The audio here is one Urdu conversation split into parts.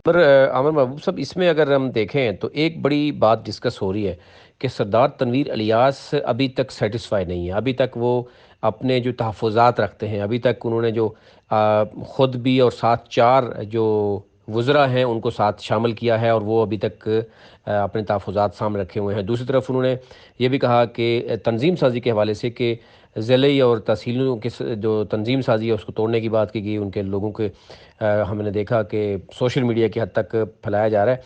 پر عامر محبوب صاحب، اس میں اگر ہم دیکھیں تو ایک بڑی بات ڈسکس ہو رہی ہے کہ سردار تنویر الیاس ابھی تک سیٹسفائی نہیں ہے. ابھی تک وہ اپنے جو تحفظات رکھتے ہیں، ابھی تک انہوں نے جو خود بھی اور ساتھ 4 جو وزراء ہیں ان کو ساتھ شامل کیا ہے، اور وہ ابھی تک اپنے تحفظات سامنے رکھے ہوئے ہیں. دوسری طرف انہوں نے یہ بھی کہا کہ تنظیم سازی کے حوالے سے کہ ضلعی اور تحصیلوں کے جو تنظیم سازی ہے اس کو توڑنے کی بات کی گئی. ان کے لوگوں کے ہم نے دیکھا کہ سوشل میڈیا کی حد تک پھیلایا جا رہا ہے.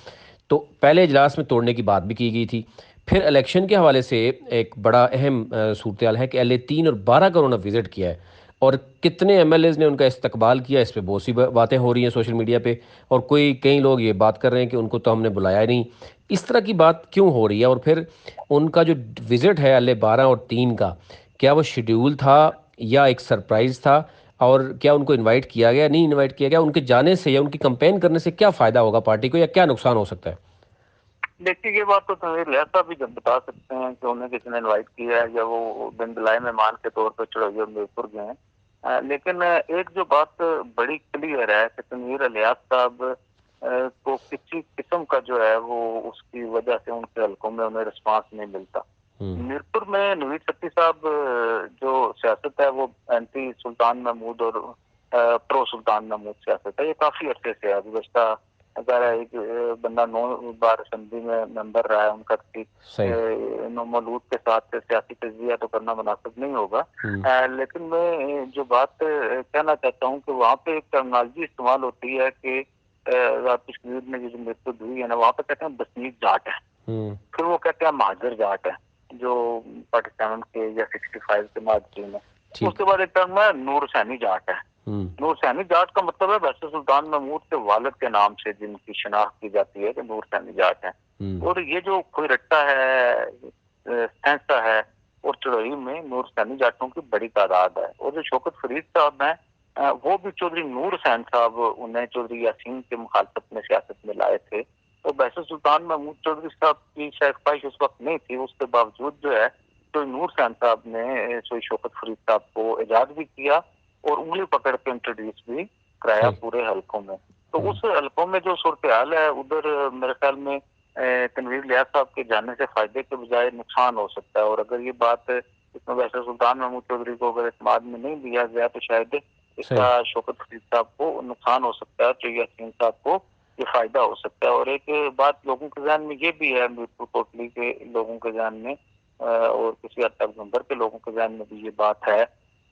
تو پہلے اجلاس میں توڑنے کی بات بھی کی گئی تھی. پھر الیکشن کے حوالے سے ایک بڑا اہم صورتحال ہے کہ LA 3 اور 12 کا انہوں نے وزٹ کیا ہے، اور کتنے MLAs نے ان کا استقبال کیا. اس پہ بہت سی باتیں ہو رہی ہیں سوشل میڈیا پہ، اور کئی لوگ یہ بات کر رہے ہیں کہ ان کو تو ہم نے بلایا نہیں. اس طرح کی بات کیوں ہو رہی ہے؟ اور پھر ان کا جو وزٹ ہے LA 12 اور 3 کا، کیا وہ شیڈیول تھا یا ایک سرپرائز تھا؟ اور کیا ان کو انوائٹ کیا گیا، نہیں انوائٹ کیا گیا؟ ان کے جانے سے یا ان کی کمپین کرنے سے کیا فائدہ ہوگا پارٹی کو، یا کیا نقصان ہو سکتا ہے؟ دیکھیے، یہ بات تو تنویر الیاس صاحب بھی جب بتا سکتے ہیں کہ انہیں کسی نے انوائٹ کیا ہے یا وہ بن بلائے مہمان کے طور پر چڑھوئی اور میرپور گئے ہیں. لیکن ایک جو بات بڑی کلیئر ہے کہ تنویر الیاس صاحب کو کسی قسم کا جو ہے وہ اس کی وجہ سے ان کے حلقوں میں انہیں رسپانس نہیں ملتا. میرپور میں نوید ستی صاحب جو سیاست ہے وہ اینٹی سلطان محمود اور پرو سلطان محمود سیاست ہے. یہ کافی عرصے سے ہے. گزشتہ اگر ایک بندہ 9 بار اسمبلی میں ممبر رہا ہے ان کا، مولود کے ساتھ سیاسی تجزیہ تو کرنا مناسب نہیں ہوگا. لیکن میں جو بات کہنا چاہتا ہوں کہ وہاں پہ ایک ٹرمنالوجی استعمال ہوتی ہے کہ کشمیر میں جو مرتد ہوئی ہے نا، وہاں پہ کہتے ہیں بسنیک جاٹ ہے، پھر وہ کہتے ہیں مہاجر جاٹ ہے جو پاکستان کے یا 65 کے مہاجرین ہیں. اس کے بعد ایک ٹرم ہے نور حسینی جاٹ ہے. نور حسینی جاٹ کا مطلب ہے ویسے سلطان محمود کے والد کے نام سے جن کی شناخت کی جاتی ہے کہ نور حسینی جاٹ ہے. اور یہ جو کوئی رٹا ہے، سینسا ہے، اور چڑوئی میں نور حسینی جاٹوں کی بڑی تعداد ہے. اور جو شوکت فرید صاحب ہیں وہ بھی چودھری نور حسین صاحب انہیں چودھری یاسین کے مخالفت میں سیاست میں لائے تھے. تو ویسے سلطان محمود چودھری صاحب کی شاید خواہش اس وقت نہیں تھی. اس کے باوجود جو ہے تو نور حسین صاحب نے شوکت فرید صاحب کو ایجاد بھی کیا اور انگلی پکڑ کے انٹروڈیوس بھی کرایا پورے حلقوں میں. تو اس حلقوں میں جو صورتحال ہے ادھر میرے خیال میں تنویر الیاس صاحب کے جانے سے فائدے کے بجائے نقصان ہو سکتا ہے. اور اگر یہ بات اس میں ویسے سلطان محمود چودھری کو اگر اعتماد میں نہیں دیا گیا تو شاید اس کا شوکت فرید صاحب کو نقصان ہو سکتا ہے، تو یاسین صاحب کو یہ فائدہ ہو سکتا ہے. اور ایک بات لوگوں کے ذہن میں یہ بھی ہے، میرپور کوٹلی کے لوگوں کے ذہن میں اور کسی حد تک نمبر کے لوگوں کے ذہن میں بھی یہ بات ہے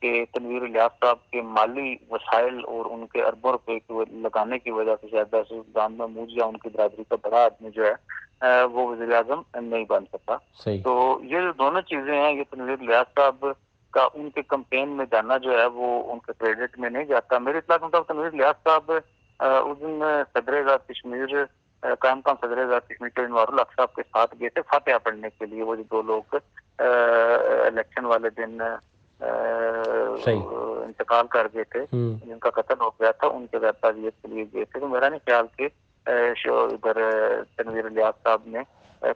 کہ تنویر الیاس صاحب کے مالی وسائل اور ان کے اربوں روپے لگانے کی وجہ سے شاید سلطان محمود یا ان کی برادری کا بڑا آدمی جو ہے وہ وزیر اعظم نہیں بن سکا. تو یہ جو دونوں چیزیں ہیں، یہ تنویر الیاس صاحب کا ان کے کمپین میں جانا جو ہے وہ ان کے کریڈٹ میں نہیں جاتا. میرے اطلاع کے مطابق تنویر الیاس صاحب اس دن صدر ازاد کشمیر قائم مقام صدر ازاد کشمیر کے انوار الحق صاحب کے ساتھ گئے تھے فاتحہ پڑھنے کے لیے. وہ جو 2 لوگ الیکشن والے دن انتقال کر گئے تھے، جن کا قتل ہو گیا تھا، ان کے غیر تعزیت کے لیے گئے تھے. تو میرا نہیں خیال کہ ادھر تنویر الیاس صاحب نے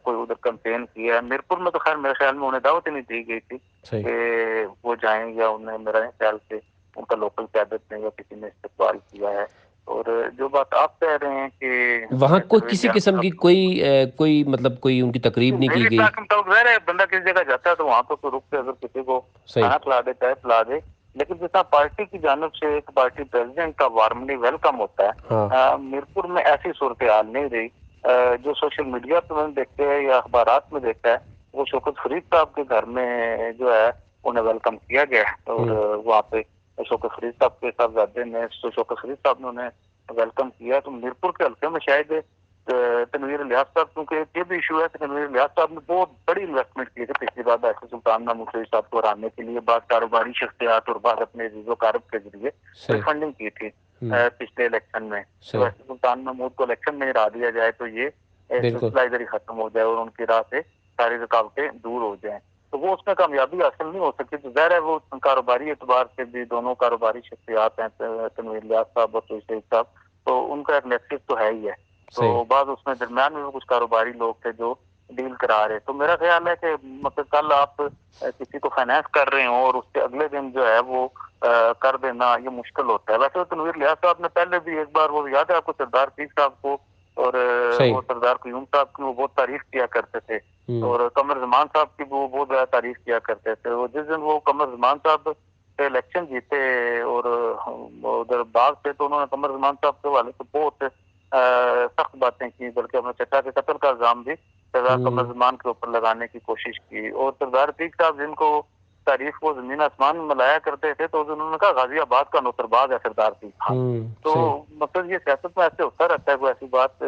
کوئی ادھر کمپین کیا ہے. میرپور میں تو خیر میرے خیال میں انہیں دعوت ہی نہیں دی گئی تھی کہ وہ جائیں، یا انہیں میرا نہیں خیال کہ ان کا لوکل قیادت نے یا کسی نے استقبال کیا ہے. اور جو بات آپ کہہ رہے ہیں کہ وہاں کوئی کسی قسم کی کوئی مطلب کوئی ان کی تقریب نہیں کی گئی؟ ظاہر ہے بندہ کسی جگہ جاتا ہے تو وہاں تو رک کے اگر کسی کو کھانا کھلا دے چاہے پلا دے، لیکن جتنا پارٹی کی جانب سے ایک پارٹی پریزیڈنٹ کا وارملی ویلکم ہوتا ہے، میرپور میں ایسی صورتحال نہیں رہی. جو سوشل میڈیا پہ میں دیکھتے ہیں یا اخبارات میں دیکھتا ہے، وہ شوکت فرید صاحب کے گھر میں جو ہے انہیں ویلکم کیا گیا، اور وہاں پہ شوکت فرید صاحب کے صاحبزادے نے شوکت فرید صاحب نے انہیں ویلکم کیا. تو میرپور کے حلقے میں شاید تنویر الیاس صاحب، کیونکہ یہ بھی ایشو ہے کہ تنویر الیاس صاحب نے بہت بڑی انویسٹمنٹ کی تھی پچھلی بار ایسے سلطان محمود صاحب کو ہرانے کے لیے، بعض کاروباری شخصیات اور بعض اپنے عزیز و اقارب کے ذریعے فنڈنگ کی تھی پچھلے الیکشن میں. تو ایسے سلطان محمود کو الیکشن میں ہرا دیا جائے تو یہ سلسلہ ادھر ہی ختم ہو جائے اور ان کی راہ سے ساری رکاوٹیں دور ہو جائیں. تو وہ اس میں کامیابی حاصل نہیں ہو سکتی. تو ظاہر ہے وہ کاروباری اعتبار سے بھی دونوں کاروباری شخصیات ہیں تنویر الیاس صاحب اور شہید صاحب، تو ان کا ایک نیکسس تو ہے ہی ہے. تو بعض اس میں درمیان میں کچھ کاروباری لوگ تھے جو ڈیل کرا رہے. تو میرا خیال ہے کہ مطلب کل آپ کسی کو فائنانس کر رہے ہوں اور اس کے اگلے دن جو ہے وہ کر دینا یہ مشکل ہوتا ہے. ویسے تنویر الیاس صاحب نے پہلے بھی ایک بار, وہ یاد ہے آپ کو, سردار صاحب کو اور وہ سردار قیوم صاحب کی وہ بہت تعریف کیا کرتے تھے, اور قمر زمان صاحب کی وہ بہت زیادہ تعریف کیا کرتے تھے. وہ جس دن وہ قمر زمان صاحب الیکشن جیتے اور ادھر باغ تھے, تو انہوں نے قمر زمان صاحب کے والے سے بہت سخت باتیں کی, بلکہ اپنے چچا کے قتل کا الزام بھی سردار قمر زمان کے اوپر لگانے کی کوشش کی. اور سردار صاحب جن کو تعریف کو زمین آسمان ملایا کرتے تھے, تو انہوں نے کہا غازی آباد کا نوتر باز ہے سردار خان. تو مطلب یہ سیاست میں ایسے ہوتا رہتا ہے, کوئی ایسی بات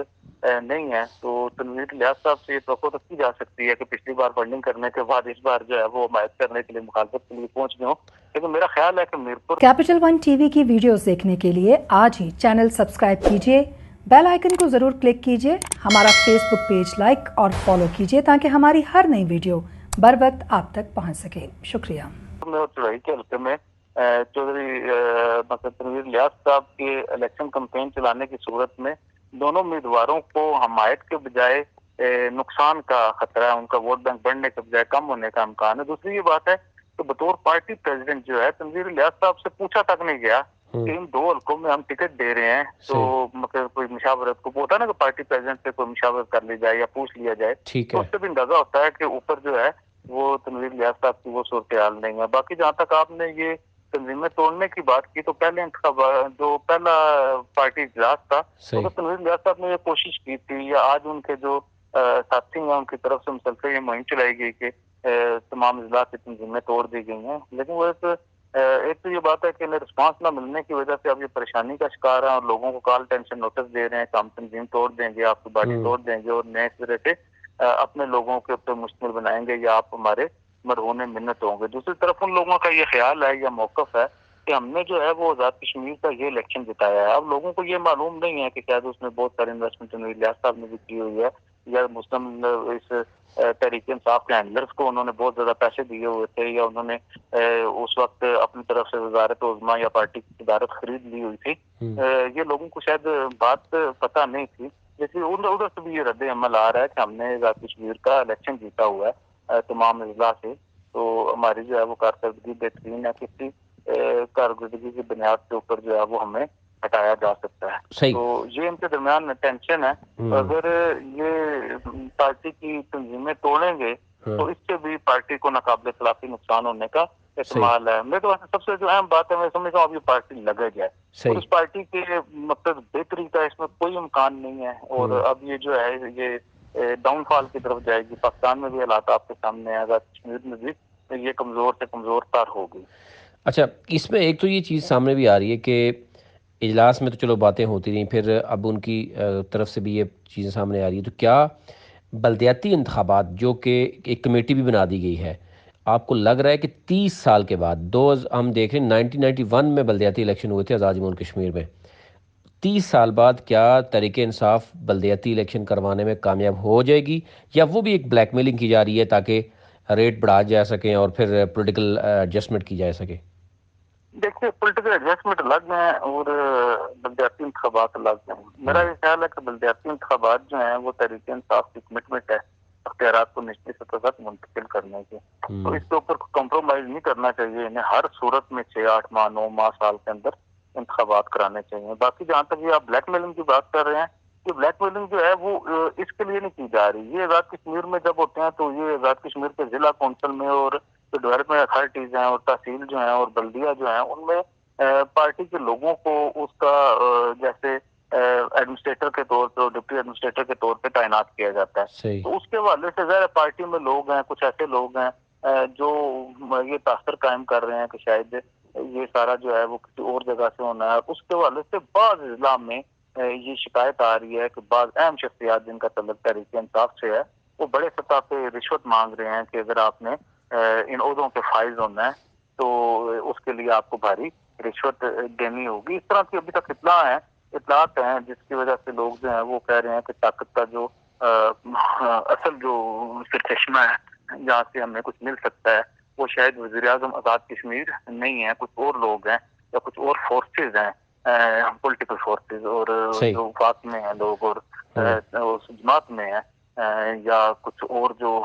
نہیں ہے. تو تنویر الیاس صاحب سے یہ توقع کی جا سکتی ہے کہ پچھلی بار فنڈنگ کرنے کے بعد اس بار جو ہے وہ حمایت کرنے کے لیے, مخالفت کے لیے پہنچ گئے ہوں. لیکن میرا خیال ہے کہ Mirpur capital one T V کی ویڈیوز دیکھنے کے لیے آج ہی چینل سبسکرائب کیجیے, بیل آئیکن کو ضرور کلک کیجیے, ہمارا فیس بک پیج لائک اور فالو کیجیے تاکہ ہماری ہر نئی ویڈیو بر وقت آپ تک پہنچ سکے. شکریہ. چڑھائی کے حلقے میں چودھری مطلب تنویر الیاس صاحب کے الیکشن کمپین چلانے کی صورت میں دونوں امیدواروں کو حمایت کے بجائے نقصان کا خطرہ ہے, ان کا ووٹ بینک بڑھنے کے بجائے کم ہونے کا امکان ہے. دوسری یہ بات ہے کہ بطور پارٹی پریزیڈنٹ جو ہے تنویر الیاس صاحب سے پوچھا تک نہیں گیا کہ ان 2 حلقوں میں ہم ٹکٹ دے رہے ہیں, تو مطلب کوئی مشاورت کو ہوتا ہے نا کہ پارٹی پریزیڈنٹ سے کوئی مشاورت کر لی جائے یا پوچھ لیا جائے, تو اس سے بھی اندازہ ہوتا ہے کہ اوپر جو ہے وہ تنویر الیاس صاحب کی وہ صورتحال نہیں ہے. باقی جہاں تک آپ نے یہ تنظیمیں توڑنے کی بات کی, تو پہلے جو پہلا پارٹی اجلاس تھا تو تنویر الیاس صاحب نے یہ کوشش کی تھی, یا آج ان کے جو ساتھی ہیں ان کی طرف سے مسلسل یہ مہم چلائی گئی کہ تمام اضلاع کی تنظیمیں توڑ دی گئی ہیں. لیکن وہ ایک تو یہ بات ہے کہ انہیں رسپانس نہ ملنے کی وجہ سے اب یہ پریشانی کا شکار ہیں, اور لوگوں کو کال ٹینشن نوٹس دے رہے ہیں کہ ہم تنظیم توڑ دیں گے, آپ کی باڈی توڑ دیں گے, اور نئے سرے سے اپنے لوگوں کے اوپر مشتمل بنائیں گے, یا آپ ہمارے مرہون منت ہوں گے. دوسری طرف ان لوگوں کا یہ خیال ہے یا موقف ہے کہ ہم نے جو ہے وہ آزاد کشمیر کا یہ الیکشن جتایا ہے. اب لوگوں کو یہ معلوم نہیں ہے کہ شاید اس میں بہت سارے انویسٹمنٹ تنویر الیاس صاحب نے بھی کی ہوئی ہے, یا مسلم اس تحریک انصاف کے ہینڈلرز کو انہوں نے بہت زیادہ پیسے دیے ہوئے تھے, یا انہوں نے اس وقت اپنی طرف سے وزارت عظمیٰ یا پارٹی کی صدارت خرید لی ہوئی تھی. یہ لوگوں کو شاید بات پتہ نہیں تھی. جیسے ادھر سے بھی یہ رد عمل آ رہا ہے کہ ہم نے آزاد کشمیر کا الیکشن جیتا ہوا ہے تمام اضلاع سے, تو ہماری جو ہے وہ کارکردگی بہترین ہے, کسی کارکردگی کی بنیاد کے اوپر جو ہے وہ ہمیں ہٹایا جا سکتا ہے. تو یہ ان کے درمیان ٹینشن ہے. اگر یہ پارٹی کی تنظیمیں توڑیں گے تو اس سے بھی پارٹی کو ناقابل خلافی نقصان ہونے کا احتمال ہے. میں تو سب سے جو اہم بات ہے میں سمجھتا ہوں اب یہ پارٹی لگے جائے, اور اس پارٹی کے مقصد بہتری کا اس میں کوئی امکان نہیں ہے, اور اب یہ جو ہے یہ ڈاؤن فال کی طرف جائے گی. پاکستان میں بھی حالات آپ کے سامنے آزاد کشمیر میں بھی یہ کمزور سے کمزور تر ہوگی. اچھا, اس میں ایک تو یہ چیز سامنے بھی آ رہی ہے کہ اجلاس میں تو چلو باتیں ہوتی رہیں, پھر اب ان کی طرف سے بھی یہ چیزیں سامنے آ رہی ہیں, تو کیا بلدیاتی انتخابات جو کہ ایک کمیٹی بھی بنا دی گئی ہے, آپ کو لگ رہا ہے کہ 30 سال کے بعد ہم دیکھ رہے ہیں 1991 میں بلدیاتی الیکشن ہوئے تھے آزاد جموں کشمیر میں, 30 سال بعد کیا تحریک انصاف بلدیاتی الیکشن کروانے میں کامیاب ہو جائے گی, یا وہ بھی ایک بلیک میلنگ کی جا رہی ہے تاکہ ریٹ بڑھا جا سکیں اور پھر پولیٹیکل ایڈجسٹمنٹ کی جا سکے؟ دیکھیے پولیٹیکل ایڈجسٹمنٹ الگ ہیں اور بلدیاتی انتخابات الگ ہیں. میرا یہ خیال ہے کہ بلدیاتی انتخابات جو ہیں وہ تحریک انصاف کی کمٹمنٹ ہے اختیارات کو نچلی سطح تک منتقل کرنے کی, تو اس کے اوپر کمپرومائز نہیں کرنا چاہیے. انہیں ہر صورت میں 6-8 ماہ 9 ماہ سال کے اندر انتخابات کرانے چاہیے. باقی جہاں تک یہ آپ بلیک میلنگ کی بات کر رہے ہیں, یہ بلیک میلنگ جو ہے وہ اس کے لیے نہیں کی جا رہی. یہ آزاد کشمیر میں جب ہوتے ہیں تو یہ آزاد کشمیر کے ضلع کونسل میں اور جو ڈیولپمنٹ اتھارٹیز ہیں اور تحصیل جو ہیں اور بلدیہ جو ہیں ان میں پارٹی کے لوگوں کو اس کا جیسے ایڈمنسٹریٹر کے طور پہ, ڈپٹی ایڈمنسٹریٹر کے طور پہ تعینات کیا جاتا ہے. تو اس کے حوالے سے ظاہر پارٹی میں لوگ ہیں, کچھ ایسے لوگ ہیں جو یہ تاثر قائم کر رہے ہیں کہ شاید یہ سارا جو ہے وہ کسی اور جگہ سے ہونا ہے. اس کے حوالے سے بعض اضلاع میں یہ شکایت آ رہی ہے کہ بعض اہم شخصیات جن کا تعلق تحریک انصاف سے ہے وہ بڑے سطح پہ رشوت مانگ رہے ہیں کہ اگر آپ نے ان عہدوں پہ فائز ہونا ہے تو اس کے لیے آپ کو بھاری رشوت دینی ہوگی. اس طرح کی ابھی تک اطلاعات ہیں جس کی وجہ سے لوگ جو ہیں وہ کہہ رہے ہیں کہ طاقت کا جو اصل جو چشمہ ہے جہاں سے ہمیں کچھ مل سکتا ہے وہ شاید وزیراعظم آزاد کشمیر نہیں ہے, کچھ اور لوگ ہیں یا کچھ اور فورسز ہیں, پولیٹیکل فورسز, اور جو وفاق میں ہیں لوگ اور جماعت میں ہیں. یا کچھ اور جو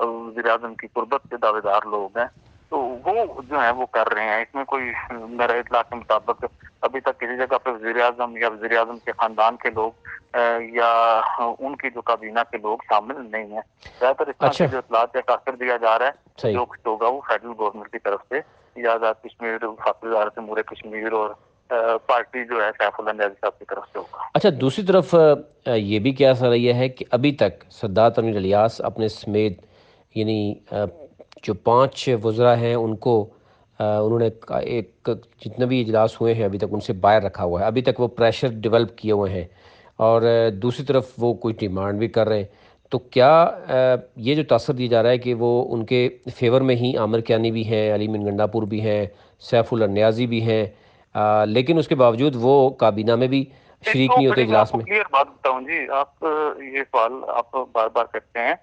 وزیر اعظم کی قربت کے دعوے دار لوگ ہیں تو وہ جو ہیں وہ کر رہے ہیں. اس میں کوئی میرے اطلاع کے مطابق ابھی تک کسی جگہ پہ وزیر اعظم یا وزیر اعظم کے خاندان کے لوگ یا ان کی جو کابینہ کے لوگ شامل نہیں ہیں. زیادہ تر اس طرح کی جو اطلاعات یا تاثر دیا جا رہا ہے جو کچھ ہوگا وہ فیڈرل گورنمنٹ کی طرف سے یا آزاد کشمیر وفاقی وزارت امور کشمیر اور پارٹی جو ہے سیف اللہ نیازی صاحب کی طرف سے ہوگا. اچھا، دوسری طرف یہ بھی کیا رہی ہے کہ ابھی تک سردار تنویر الیاس اپنے سمیت یعنی جو 5 وزراء ہیں ان کو انہوں نے ایک جتنے بھی اجلاس ہوئے ہیں ابھی تک ان سے باہر رکھا ہوا ہے. ابھی تک وہ پریشر ڈیولپ کیے ہوئے ہیں اور دوسری طرف وہ کوئی ڈیمانڈ بھی کر رہے ہیں. تو کیا یہ جو تاثر دیا جا رہا ہے کہ وہ ان کے فیور میں ہی عامر کیانی بھی ہیں، علی من گنڈا پور بھی ہیں، سیف اللہ نیازی بھی ہیں، لیکن اس کے باوجود وہ کابینہ میں بھی شریک نہیں ہوتے اجلاس میں؟ کلیئر بات بتاؤں جی، آپ یہ سوال آپ بار بار کرتے ہیں.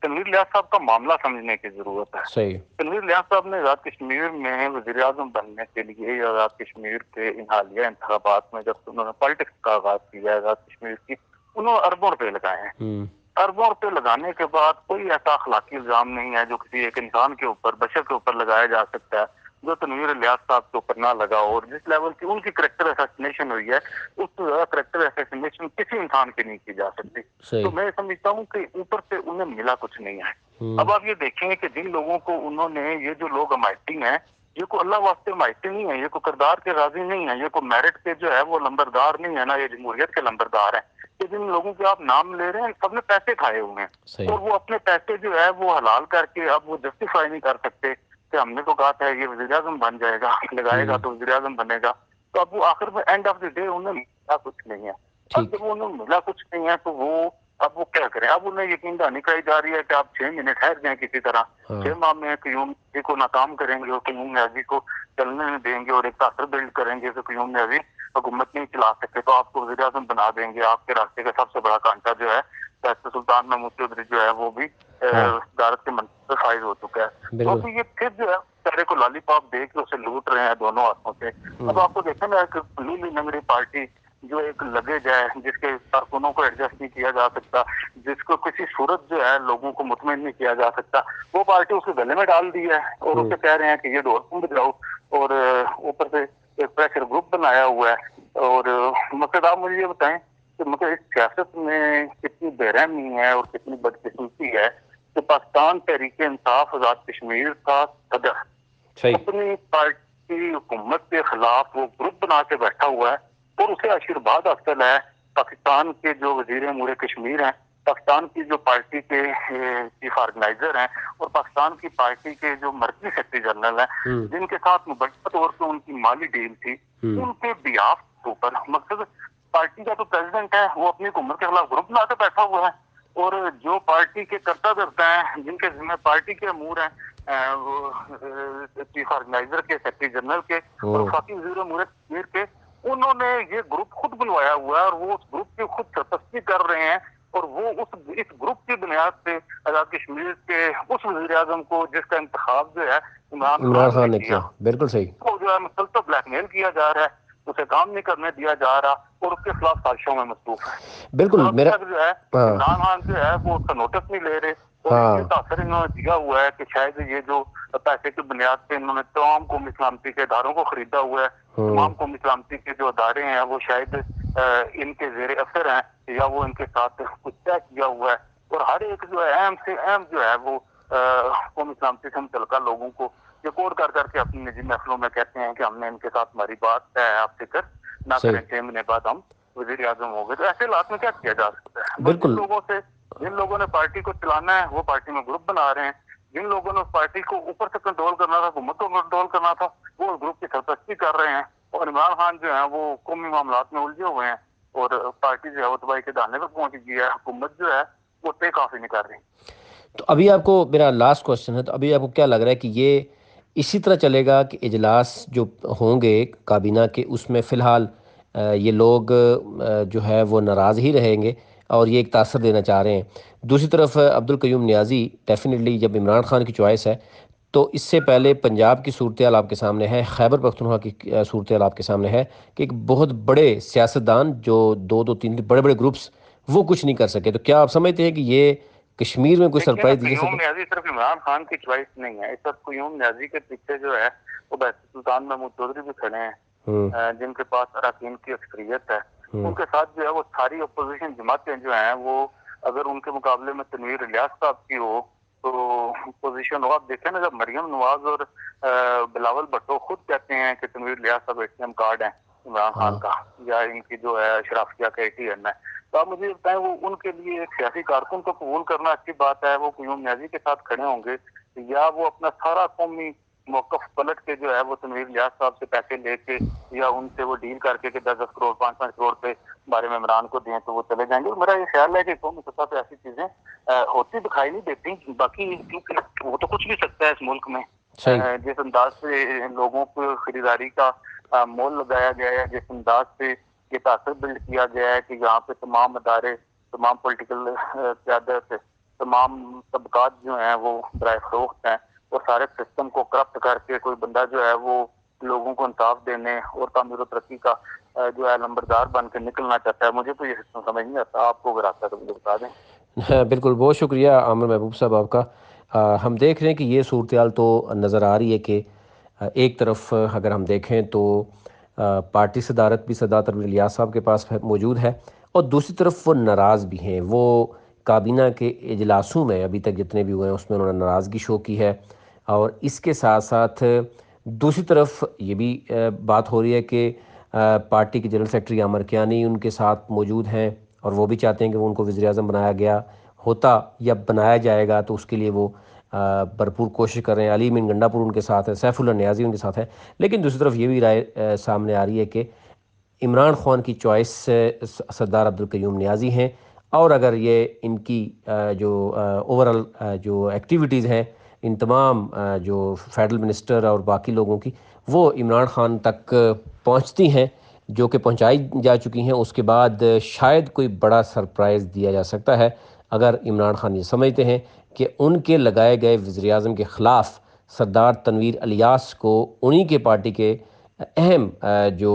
تنویر الیاس صاحب کا معاملہ سمجھنے کی ضرورت ہے. صحیح. تنویر الیاس صاحب نے آزاد کشمیر میں وزیر اعظم بننے کے لیے یا آزاد کشمیر کے ان حالیہ انتخابات میں جب انہوں نے پالیٹکس کا آغاز کیا ہے آزاد کشمیر کی، انہوں نے اربوں روپے لگائے ہیں. اربوں روپے لگانے کے بعد کوئی ایسا اخلاقی الزام نہیں ہے جو کسی ایک انسان کے اوپر، بشر کے اوپر لگایا جا سکتا ہے جو تنویر الیاس صاحب کے اوپر نہ لگا. اور جس لیول کی ان کی کریکٹر اسیسینیشن ہوئی ہے اس سے زیادہ کریکٹر اسیسینیشن کسی انسان کی نہیں کی جا سکتی. تو میں سمجھتا ہوں کہ اوپر سے انہیں ملا کچھ نہیں ہے. اب آپ یہ دیکھیں کہ جن لوگوں کو انہوں نے، یہ جو لوگ حمایتی ہیں یہ کو اللہ واسطے حمایتی نہیں ہے، یہ کو کردار کے راضی نہیں ہے، یہ کو میرٹ کے جو ہے وہ لمبردار نہیں ہے، نہ یہ جمہوریت کے لمبردار ہیں. کہ جن لوگوں کے آپ نام لے رہے ہیں سب نے پیسے کھائے ہوئے ہیں اور وہ اپنے پیسے جو ہے وہ حلال کر کے اب وہ جسٹیفائی نہیں کر سکتے کہ ہم نے تو کہا تھا یہ وزیر اعظم بن جائے گا، لگائے گا تو وزیر اعظم بنے گا. تو اب وہ آخر میں اینڈ آف دی ڈے انہیں ملا کچھ نہیں ہے. اب جب انہیں ملا کچچھ نہیں ہے تو وہ اب وہ کیا کریں؟ اب انہیں یقین دہانی کرائی جا رہی ہے کہ آپ 6 مہینے ٹھہر جائیں کسی طرح، 6 ماہ میں قیوم نیازی کو ناکام کریں گے اور قیوم نیازی کو چلنے نہیں دیں گے اور ایک تاثر بلڈ کریں گے کہ قیوم نیازی حکومت نہیں چلا سکتے تو آپ کو وزیر اعظم بنا دیں گے. آپ کے راستے کا سب سے بڑا کانٹا جو ہے سلطان محمود چودھری جو ہے وہ بھی صدارت کے منصب سے فائز ہو چکا ہے. تو یہ پھر جو ہے سارے کو لالی پاپ دے کے اسے لوٹ رہے ہیں دونوں ہاتھوں سے. اب آپ کو دیکھیں نا کہ نیلی نگری پارٹی جو ایک لگیج ہے جس کے کارکنوں کو ایڈجسٹ نہیں کیا جا سکتا، جس کو کسی صورت جو ہے لوگوں کو مطمئن نہیں کیا جا سکتا، وہ پارٹی اس کے گلے میں ڈال دی ہے اور اسے کہہ رہے ہیں کہ یہ ڈور تم بجاؤ اور اوپر سے ایک پریشر گروپ بنایا ہوا ہے. اور مقصد آپ مجھے یہ بتائیں کہ مطلب اس سیاست میں کتنی بے رحمی ہے اور کتنی بدقسمتی ہے کہ پاکستان تحریک انصاف آزاد کشمیر کا صدر اپنی پارٹی حکومت کے خلاف وہ گروپ بنا کے بیٹھا ہوا ہے اور اسے آشیرواد حاصل ہے پاکستان کے جو وزیر امور کشمیر ہیں، پاکستان کی جو پارٹی کے چیف آرگنائزر ہیں اور پاکستان کی پارٹی کے جو مرکزی سیکرٹری جنرل ہیں جن کے ساتھ مبینہ طور پہ ان کی مالی ڈیل تھی، ان کے بیاف کے اوپر مقصد پارٹی کا تو پریزیڈنٹ ہے وہ اپنی حکومت کے خلاف گروپ بنا کے بیٹھا ہوا ہے اور جو پارٹی کے کرتا دھرتا ہیں جن کے ذمہ پارٹی کے امور ہیں وہ چیف آرگنائزر کے، سیکرٹری جنرل کے اور وفاقی وزیر امور کشمیر کے، انہوں نے یہ گروپ خود بنوایا ہوا ہے اور وہ اس گروپ کی خود سرپرستی کر رہے ہیں اور وہ اس گروپ کی بنیاد پہ آزاد کشمیر کے اس وزیر اعظم کو جس کا انتخاب جو ہے عمران خان نے کیا، بالکل صحیح، وہ جو ہے مسلسل بلیک میل کیا جا رہا ہے، اسے کام نہیں کرنے دیا جا رہا اور اس کے خلاف سازشوں میں مصروف ہے. بالکل میرا جو ہے عمران خان جو ہے وہ اس کا نوٹس نہیں لے رہے اور یہ تاثر انہوں نے دیا ہوا ہے کہ شاید یہ جو پیسے کی بنیاد پہ انہوں نے تمام قومی سلامتی کے اداروں کو خریدا ہوا ہے، تمام قومی سلامتی کے جو ادارے ہیں وہ شاید ان کے زیر اثر ہیں یا وہ ان کے ساتھ کچھ طے کیا ہوا ہے اور ہر ایک جو ہے اہم سے اہم جو ہے وہ قومی سلامتی سے متعلقہ لوگوں کو ریکارڈ کر کر کے اپنی نجی محفلوں میں کہتے ہیں کہ ہم نے ان کے ساتھ ہماری بات ہے، آپ فکر نہ کریں، 6 مہینے بعد ہم وزیر اعظم ہو گئے. تو ایسے حالات میں کیا کیا جا سکتا ہے؟ بالکل جن لوگوں نے پارٹی کو چلانا ہے وہ پارٹی میں گروپ بنا رہے ہیں، جن لوگوں نے پارٹی کو اوپر سے کنٹرول کرنا تھا، حکومت کو کنٹرول کرنا تھا، وہ گروپ کی سرپرستی کر رہے ہیں اور عمران خان جو ہے وہ قومی معاملات میں الجھے ہوئے ہیں اور پارٹی جو ہے وہ تباہی کے دانے پہ پہنچ گئی ہے، حکومت جو ہے وہ ٹیک آف ہی نہیں کر رہی. تو ابھی آپ کو میرا لاسٹ کوشچن ہے، تو ابھی آپ کو کیا لگ رہا ہے کہ یہ اسی طرح چلے گا کہ اجلاس جو ہوں گے کابینہ کے اس میں فی الحال یہ لوگ جو ہے وہ ناراض ہی رہیں گے اور یہ ایک تاثر دینا چاہ رہے ہیں؟ دوسری طرف عبدالقیوم نیازی ڈیفینیٹلی جب عمران خان کی چوائس ہے تو اس سے پہلے پنجاب کی صورتحال آپ کے سامنے ہے، خیبر پختونخوا کی صورتحال آپ کے سامنے ہے کہ ایک بہت بڑے سیاستدان جو 2-3 بڑے بڑے گروپس وہ کچھ نہیں کر سکے. تو کیا آپ سمجھتے ہیں کہ یہ کشمیر میں کوئی سرپرائز دی جا قیوم سکے؟ نیازی صرف عمران خان کی چوائس نہیں ہے، اس وقت قیوم نیازی کے پیچھے جو ہے وہ بحث سلطان محمود چودھری بھی کھڑے ہیں، جن کے پاس اراکین کی اکثریت ہے. ان کے ساتھ جو ہے وہ ساری اپوزیشن جماعتیں جو ہیں وہ اگر ان کے مقابلے میں تنویر الیاس صاحب کی ہو تو پوزیشن ہو. آپ دیکھیں نا، جب مریم نواز اور بلاول بھٹو خود کہتے ہیں کہ تنویر الیاس صاحب ATM کارڈ ہیں عمران خان کا، یا ان کی جو ہے شرافیہ کا ATM ہے، تو آپ مجھے بتائیں وہ ان کے لیے ایک سیاسی کارکن کو قبول کرنا اچھی بات ہے، وہ قیوم نیازی کے ساتھ کھڑے ہوں گے، یا وہ اپنا سارا قومی موقف پلٹ کے جو ہے وہ تنویر الیاس صاحب سے پیسے لے کے یا ان سے وہ ڈیل کر کے کہ 10 کروڑ 5 کروڑ کے بارے میں عمران کو دیں تو وہ چلے جائیں گے. میرا یہ خیال ہے کہ قومی سطح پہ ایسی چیزیں ہوتی دکھائی نہیں دیتی. باقی کیونکہ وہ تو کچھ بھی سکتا ہے اس ملک میں، جس انداز سے لوگوں کو خریداری کا مول لگایا گیا ہے، جس انداز سے یہ تاثر بلڈ کیا گیا ہے کہ یہاں پہ تمام ادارے، تمام پولیٹیکل قیادت، تمام طبقات جو ہیں وہ برائے فروخت ہیں، اور سارے سسٹم کو کرپٹ کر کے کوئی بندہ جو ہے وہ لوگوں کو انصاف دینے اور تعمیر و ترقی کا جو ہے نمبردار بن کے نکلنا چاہتا ہے. مجھے تو یہ سسٹم سمجھ نہیں آتا. آپ کو اگر آتا ہے تو مجھے بتا دیں. بالکل، بہت شکریہ عامر محبوب صاحب آپ کا. ہم دیکھ رہے ہیں کہ یہ صورتحال تو نظر آ رہی ہے کہ ایک طرف اگر ہم دیکھیں تو پارٹی صدارت بھی سردار تنویر الیاس صاحب کے پاس موجود ہے، اور دوسری طرف وہ ناراض بھی ہیں. وہ کابینہ کے اجلاسوں میں ابھی تک جتنے بھی ہوئے ہیں اس میں انہوں نے ناراضگی شو کی ہے، اور اس کے ساتھ ساتھ دوسری طرف یہ بھی بات ہو رہی ہے کہ پارٹی کے جنرل سیکرٹری عامر کیانی ان کے ساتھ موجود ہیں، اور وہ بھی چاہتے ہیں کہ ان کو وزیر اعظم بنایا گیا ہوتا یا بنایا جائے گا تو اس کے لیے وہ بھرپور کوشش کر رہے ہیں. علی امین گنڈا پور ان کے ساتھ ہے، سیف اللہ نیازی ان کے ساتھ ہے. لیکن دوسری طرف یہ بھی رائے سامنے آ رہی ہے کہ عمران خان کی چوائس سردار عبدالقیوم نیازی ہیں، اور اگر یہ ان کی جو اوورال جو ایکٹیویٹیز ہیں ان تمام جو فیڈرل منسٹر اور باقی لوگوں کی، وہ عمران خان تک پہنچتی ہیں، جو کہ پہنچائی جا چکی ہیں، اس کے بعد شاید کوئی بڑا سرپرائز دیا جا سکتا ہے اگر عمران خان یہ سمجھتے ہیں کہ ان کے لگائے گئے وزیر اعظم کے خلاف سردار تنویر الیاس کو انہی کے پارٹی کے اہم جو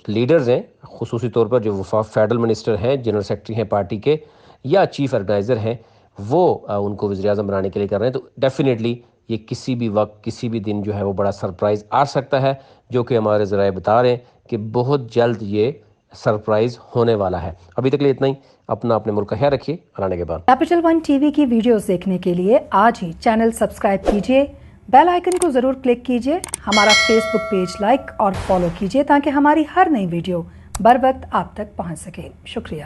لیڈرز ہیں، خصوصی طور پر جو وفاق فیڈرل منسٹر ہیں، جنرل سیکرٹری ہیں پارٹی کے، یا چیف آرگنائزر ہیں، وہ ان کو وزیر اعظم بنانے کے لیے کر رہے ہیں، تو ڈیفینیٹلی یہ کسی بھی وقت کسی بھی دن جو ہے وہ بڑا سرپرائز آ سکتا ہے، جو کہ ہمارے ذرائع بتا رہے ہیں کہ بہت جلد یہ سرپرائز ہونے والا ہے. ابھی تک لیے اتنا ہی. اپنے ملک کا خیال رکھیے. آنے کے بعد کیپٹل ون ٹی وی کی ویڈیوز دیکھنے کے لیے آج ہی چینل سبسکرائب کیجیے، بیل آئیکن کو ضرور کلک کیجیے، ہمارا فیس بک پیج لائک اور فالو کیجیے تاکہ ہماری ہر نئی ویڈیو بر وقت آپ تک پہنچ سکے. شکریہ.